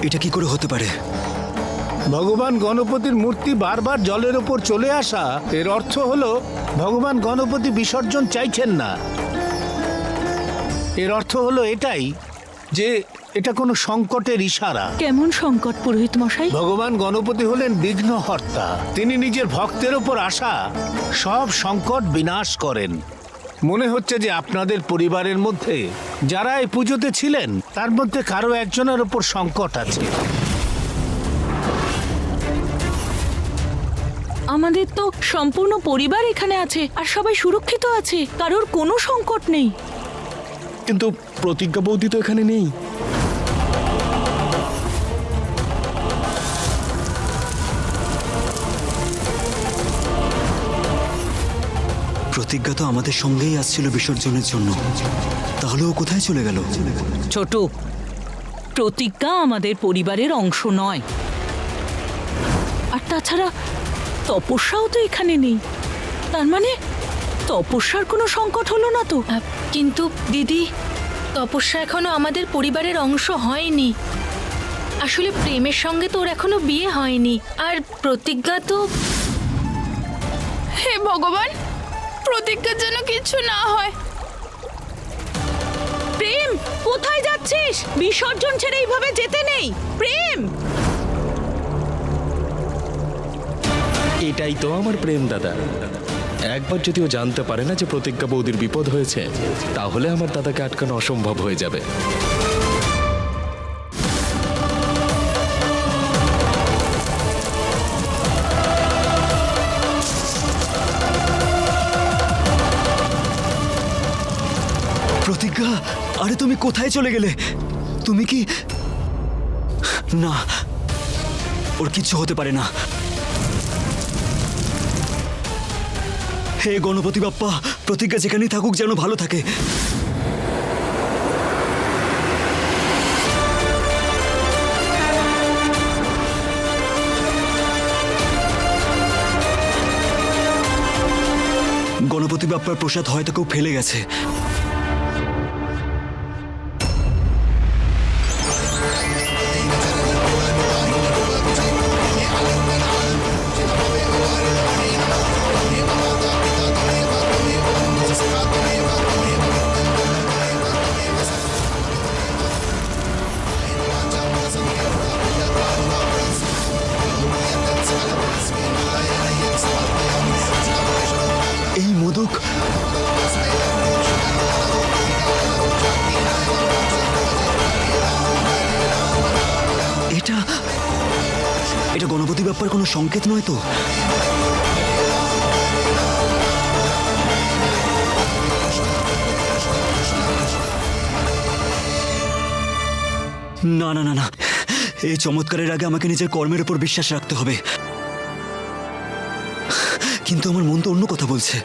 এটা কি করে হতে পারে? ভগবান গণপতির মূর্তি বারবার জলের ওপর চলে আসা, এর অর্থ হলো ভগবান গণপতি বিসর্জন চাইছেন না। এর অর্থ হলো এটাই যে এটা কোনো সংকটের ইশারা। কেমন সংকট পুরোহিত মশাই? ভগবান গণপতি হলেন বিঘ্নহর্তা। তিনি নিজের ভক্তের ওপর আসা সব সংকট বিনাশ করেন। মনে হচ্ছে যে আপনাদের পরিবারের মধ্যে যারা এই পুজোতে ছিলেন তার মধ্যে কারো একজনের ওপর সংকট আছে। আমাদের তো সম্পূর্ণ পরিবার এখানে আছে আর সবাই সুরক্ষিত আছে, কারোর কোনো সংকট নেই। কিন্তু প্রতিজ্ঞা বৌদি তো এখানে নেই। প্রতিজ্ঞা তো আমাদের সঙ্গেই আসছিল বিসর্জনের জন্য, তাহলে ও কোথায় চলে গেল? ছোট, প্রতিজ্ঞা আমাদের পরিবারের অংশ নয়। আর তাছাড়া তপস্যাও তো এখানে নেই, তার মানে তপস্যার কোনো সংকট হলো না তো? কিন্তু দিদি, তপস্যা এখনো আমাদের পরিবারের অংশ হয়নি। আসলে প্রেমের সঙ্গে তো ওর এখনো বিয়ে হয়নি। আর প্রতিজ্ঞা তো... হে ভগবান, প্রতিজ্ঞার যেন কিছু না হয়। প্রেম, কোথায় যাচ্ছিস? বিসর্জন ছেড়ে এইভাবে যেতে নেই। প্রেম, এটাই তো আমার প্রেম দাদা। একবার যদি ও জানতে পারে না যে প্রতিজ্ঞা বৌদির বিপদ হয়েছে, তাহলে আমার দাদাকে আটকানো অসম্ভব হয়ে যাবে। প্রতিজ্ঞা, আরে তুমি কোথায় চলে গেলে? তুমি কি... না, ওর কিচ্ছু হতে পারে না। হে গণপতি বাপ্পা, প্রতিজ্ঞা যেখানেই থাকুক যেন ভালো থাকে। গণপতি বাপ্পার প্রসাদ হয়তো কেউ ফেলে গেছে। এই মোদক, এটা এটা গণপতি বাপ্পার কোনো সংকেত নয় তো? না না না না, এই চমৎকারের আগে আমাকে নিজের কর্মের উপর বিশ্বাস রাখতে হবে। কিন্তু আমার মন তো অন্য কথা বলছে।